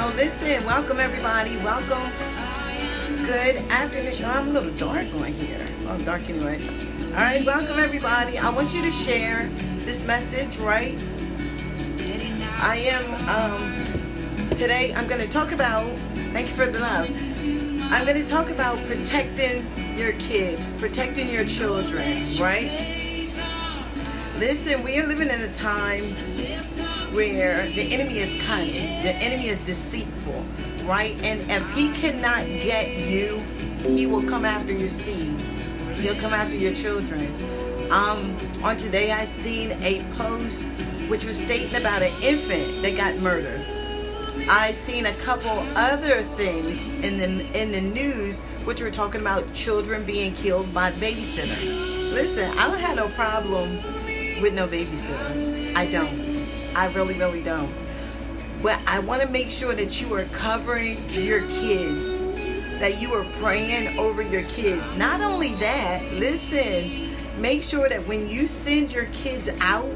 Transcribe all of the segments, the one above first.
So listen, welcome everybody. Welcome. Good afternoon. I'm a little dark on here. Oh, dark anyway. All right, welcome everybody. I want you to share this message, right? I am, today I'm going to talk about, thank you for the love. I'm going to talk about protecting your kids, protecting your children, right? Listen, we are living in a time where the enemy is cunning, the enemy is deceitful, right? And if he cannot get you, he will come after your seed. He'll come after your children. On today, I seen a post which was stating about an infant that got murdered. I seen a couple other things in the news which were talking about children being killed by babysitter. Listen, I don't have no problem with no babysitter. I don't. I really, really don't. But I want to make sure that you are covering your kids, that you are praying over your kids. Not only that, listen, make sure that when you send your kids out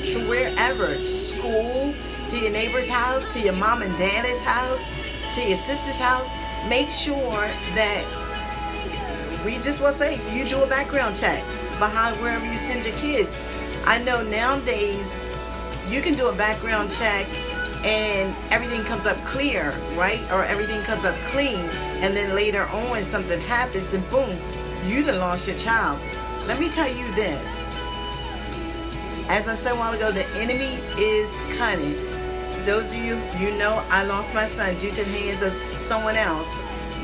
to wherever, school, to your neighbor's house, to your mom and dad's house, to your sister's house, make sure that we just want to say you do a background check behind wherever you send your kids. I know nowadays you can do a background check and everything comes up clear, right? Or everything comes up clean, and then later on something happens and boom, you done lost your child. Let me tell you this. As I said a while ago, the enemy is cunning. Those of you know I lost my son due to the hands of someone else.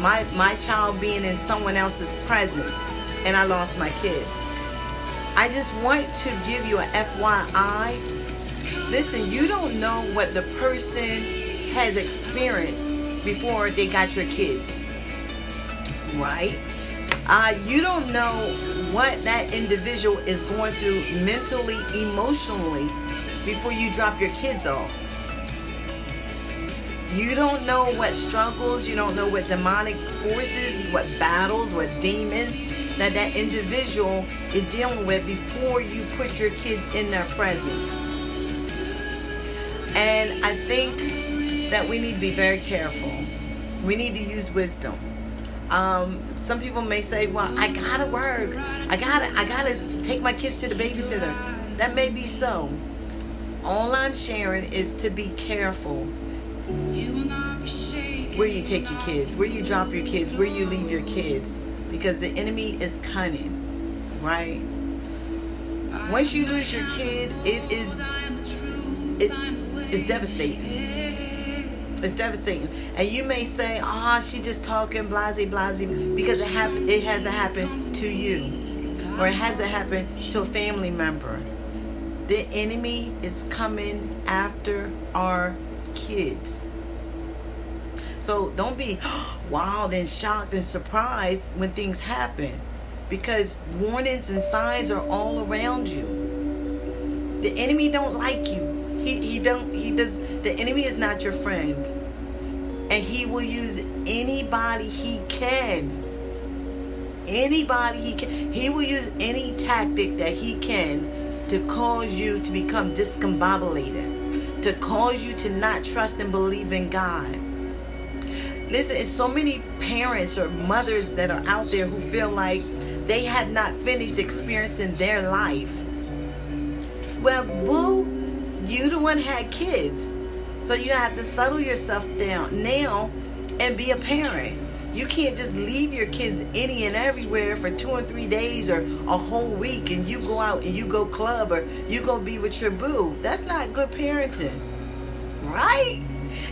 My child being in someone else's presence, and I lost my kid. I just want to give you an FYI. Listen, you don't know what the person has experienced before they got your kids, right? You don't know what that individual is going through mentally, emotionally before you drop your kids off. You don't know what struggles, you don't know what demonic forces, what battles, what demons that individual is dealing with before you put your kids in their presence. And I think that we need to be very careful. We need to use wisdom. Some people may say, well, I gotta work. I gotta take my kids to the babysitter. That may be so. All I'm sharing is to be careful where you take your kids, where you drop your kids, where you leave your kids. Because the enemy is cunning, right? Once you lose your kid, it's devastating. It's devastating. And you may say, she just talking blase, because it hasn't happened to you. Or it hasn't happened to a family member. The enemy is coming after our kids. So don't be wild and shocked and surprised when things happen. Because warnings and signs are all around you. The enemy don't like you. The enemy is not your friend. And he will use anybody he can. He will use any tactic that he can to cause you to become discombobulated. To cause you to not trust and believe in God. Listen, it's so many parents or mothers that are out there who feel like they have not finished experiencing their life. Well, boo, you the one had kids. So you have to settle yourself down now and be a parent. You can't just leave your kids any and everywhere for 2 or 3 days or a whole week and you go out and you go club or you go be with your boo. That's not good parenting, right?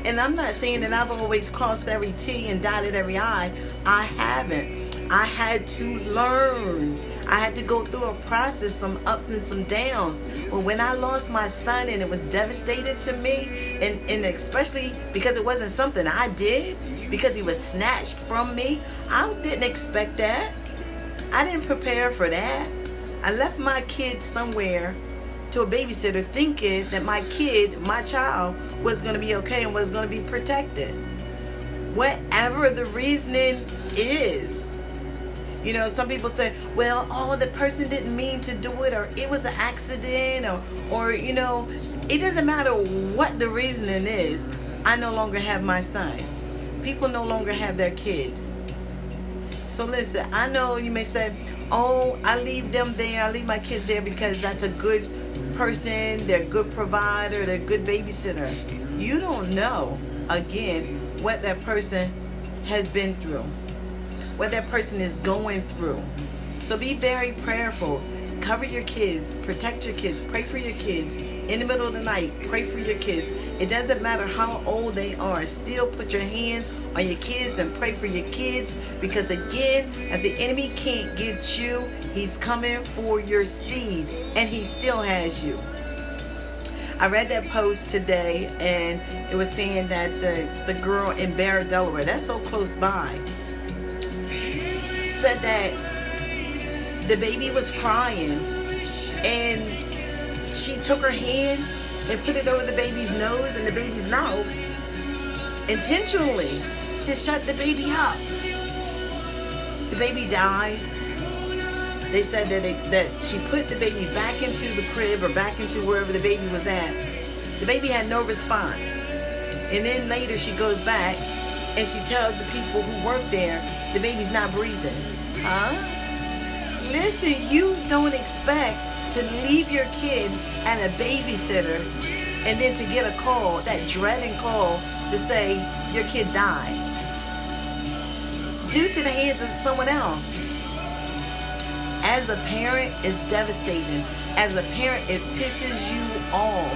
And I'm not saying that I've always crossed every T and dotted every I. I haven't. I had to learn. I had to go through a process, some ups and some downs. But when I lost my son and it was devastating to me, and especially because it wasn't something I did, because he was snatched from me, I didn't expect that. I didn't prepare for that. I left my kid somewhere to a babysitter thinking that my child was going to be okay and was going to be protected. Whatever the reasoning is. You know, some people say, well, the person didn't mean to do it, or it was an accident, or you know, it doesn't matter what the reasoning is. I no longer have my son. People no longer have their kids. So listen, I know you may say, oh, I leave them there, I leave my kids there because that's a good person, they're a good provider, they're a good babysitter. You don't know, again, what that person has been through, what that person is going through. So be very prayerful. Cover your kids, protect your kids, pray for your kids. In the middle of the night, pray for your kids. It doesn't matter how old they are. Still put your hands on your kids and pray for your kids, because again, if the enemy can't get you, he's coming for your seed, and he still has you. I read that post today, and it was saying that the girl in Barrett, Delaware, that's so close by, said that the baby was crying, and she took her hand and put it over the baby's nose and the baby's mouth intentionally to shut the baby up. The baby died. They said that she put the baby back into the crib or back into wherever the baby was at. The baby had no response. And then later she goes back and she tells the people who work there, the baby's not breathing. Huh? Listen, you don't expect to leave your kid at a babysitter and then to get a call, that dreading call to say your kid died due to the hands of someone else. As a parent, it's devastating. As a parent, it pisses you off.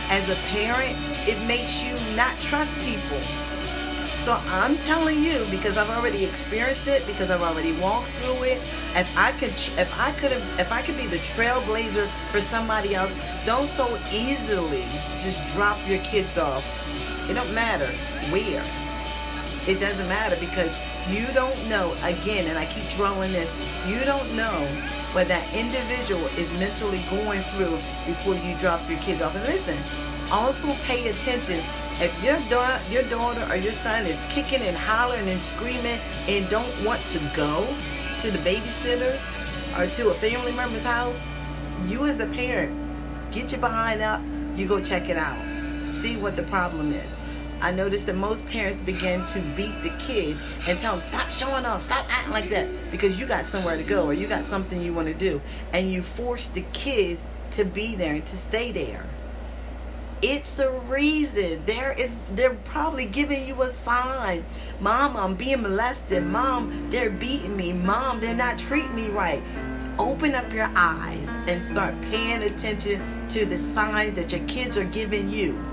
As a parent, it makes you not trust people. So I'm telling you, because I've already experienced it, because I've already walked through it. If I could be the trailblazer for somebody else, don't so easily just drop your kids off. It don't matter where. It doesn't matter, because you don't know, again, and I keep drawing this, you don't know what that individual is mentally going through before you drop your kids off. And listen, also pay attention. If your daughter or your son is kicking and hollering and screaming and don't want to go to the babysitter or to a family member's house, you as a parent, get your behind up, you go check it out. See what the problem is. I noticed that most parents begin to beat the kid and tell them, stop showing off, stop acting like that, because you got somewhere to go or you got something you want to do. And you force the kid to be there and to stay there. It's a reason. They're probably giving you a sign. Mom, I'm being molested. Mom, they're beating me. Mom, they're not treating me right. Open up your eyes and start paying attention to the signs that your kids are giving you.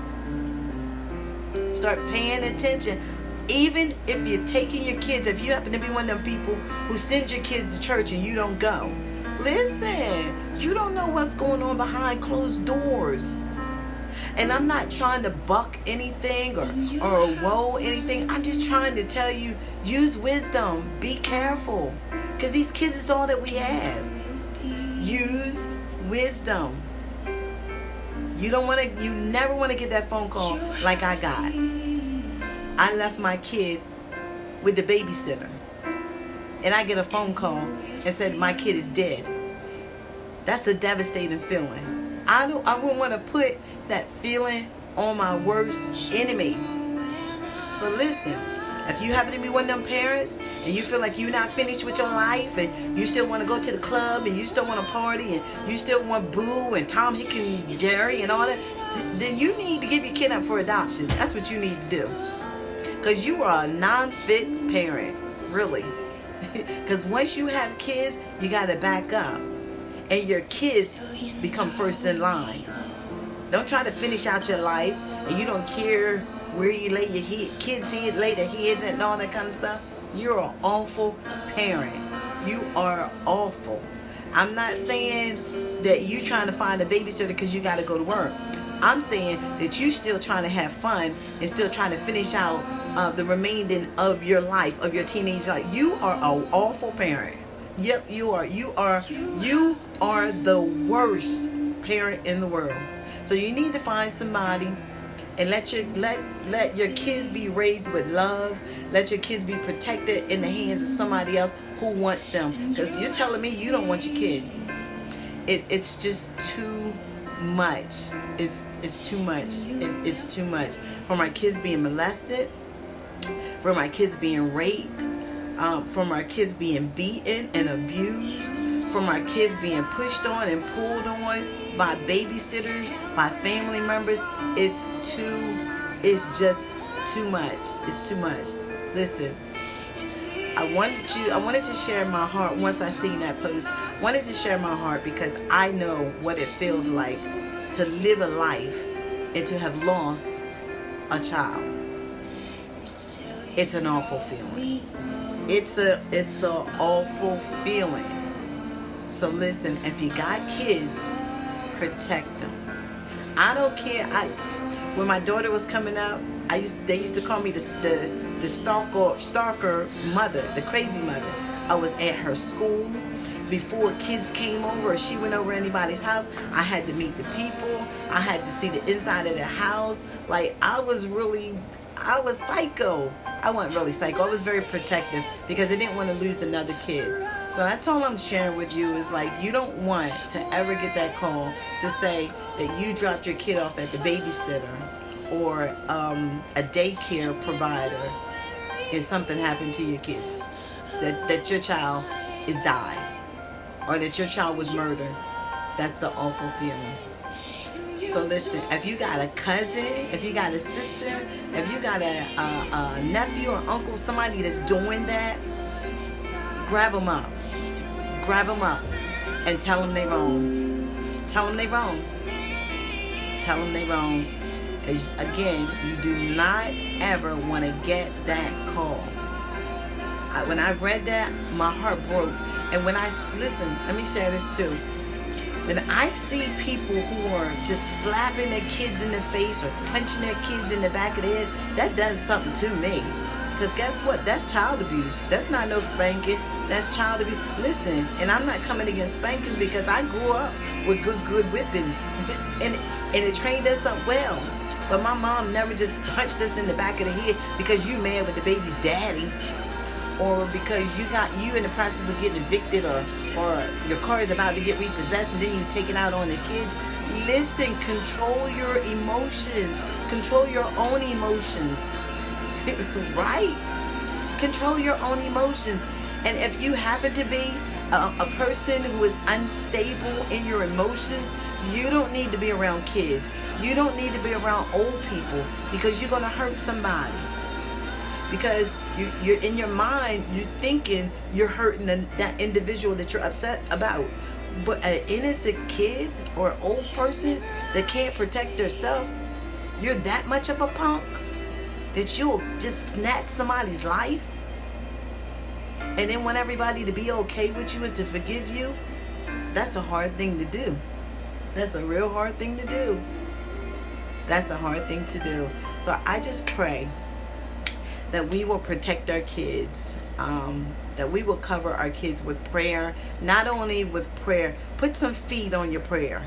Start paying attention. Even if you're taking your kids, if you happen to be one of them people who send your kids to church and you don't go, listen, you don't know what's going on behind closed doors. And I'm not trying to buck anything or woe anything. I'm just trying to tell you, use wisdom. Be careful. Because these kids is all that we have. Use wisdom. You never want to get that phone call like I got. I left my kid with the babysitter. And I get a phone call and said my kid is dead. That's a devastating feeling. I wouldn't want to put that feeling on my worst enemy. So listen, if you happen to be one of them parents and you feel like you're not finished with your life and you still want to go to the club and you still want to party and you still want Boo and Tom, Hick, and Jerry and all that, then you need to give your kid up for adoption. That's what you need to do. Because you are a non-fit parent, really. Because once you have kids, you got to back up. And your kids become first in line. Don't try to finish out your life and you don't care where you lay your kids' head, lay their heads and all that kind of stuff. You're an awful parent. You are awful. I'm not saying that you trying to find a babysitter because you got to go to work. I'm saying that you still trying to have fun and still trying to finish out the remaining of your life, of your teenage life. You are an awful parent. Yep, you are. You are the worst parent in the world. So you need to find somebody and let your kids be raised with love. Let your kids be protected in the hands of somebody else who wants them. Because you're telling me you don't want your kid. It's just too much. It's too much. It's too much. From our kids being molested, from our kids being raped, from our kids being beaten and abused, from our kids being pushed on and pulled on by babysitters, by family members. It's just too much. It's too much. Listen, I wanted to share my heart once I seen that post. I wanted to share my heart because I know what it feels like to live a life and to have lost a child. It's an awful feeling. It's a awful feeling. So listen, if you got kids, protect them. I don't care. When my daughter was coming out, they used to call me the stalker mother, the crazy mother. I was at her school. Before kids came over or she went over anybody's house, I had to meet the people. I had to see the inside of the house. Like, I was psycho. I wasn't really psycho. I was very protective because I didn't want to lose another kid. So that's all I'm sharing with you is, like, you don't want to ever get that call to say that you dropped your kid off at the babysitter or a daycare provider and something happened to your kids. That your child is died or that your child was murdered. That's an awful feeling. So listen, if you got a cousin, if you got a sister, if you got a nephew or uncle, somebody that's doing that, grab them up. Grab them up and tell them they wrong. Tell them they wrong. Tell them they wrong. Because, again, you do not ever want to get that call. When I read that, my heart broke. And listen, let me share this too. When I see people who are just slapping their kids in the face or punching their kids in the back of the head, that does something to me. Because guess what? That's child abuse. That's not no spanking. That's child abuse. Listen, and I'm not coming against spankings because I grew up with good whippings. and it trained us up well. But my mom never just punched us in the back of the head because you mad with the baby's daddy. Or because you in the process of getting evicted or your car is about to get repossessed and then you take it out on the kids. Listen, control your emotions. Control your own emotions. Right? Control your own emotions. And if you happen to be a person who is unstable in your emotions, you don't need to be around kids. You don't need to be around old people because you're going to hurt somebody. Because you're in your mind, you're thinking you're hurting that individual that you're upset about. But an innocent kid or an old person that can't protect themselves, you're that much of a punk that you'll just snatch somebody's life and then want everybody to be okay with you and to forgive you. That's a hard thing to do. That's a real hard thing to do. That's a hard thing to do. So I just pray that we will protect our kids, that we will cover our kids with prayer. Not only with prayer, put some feet on your prayer.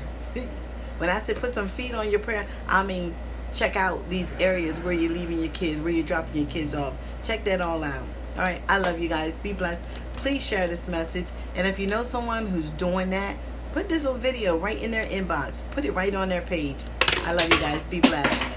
When I say put some feet on your prayer, I mean check out these areas where you're leaving your kids, where you're dropping your kids off. Check that all out. All right, I love you guys. Be blessed. Please share this message. And if you know someone who's doing that, put this little video right in their inbox. Put it right on their page. I love you guys. Be blessed.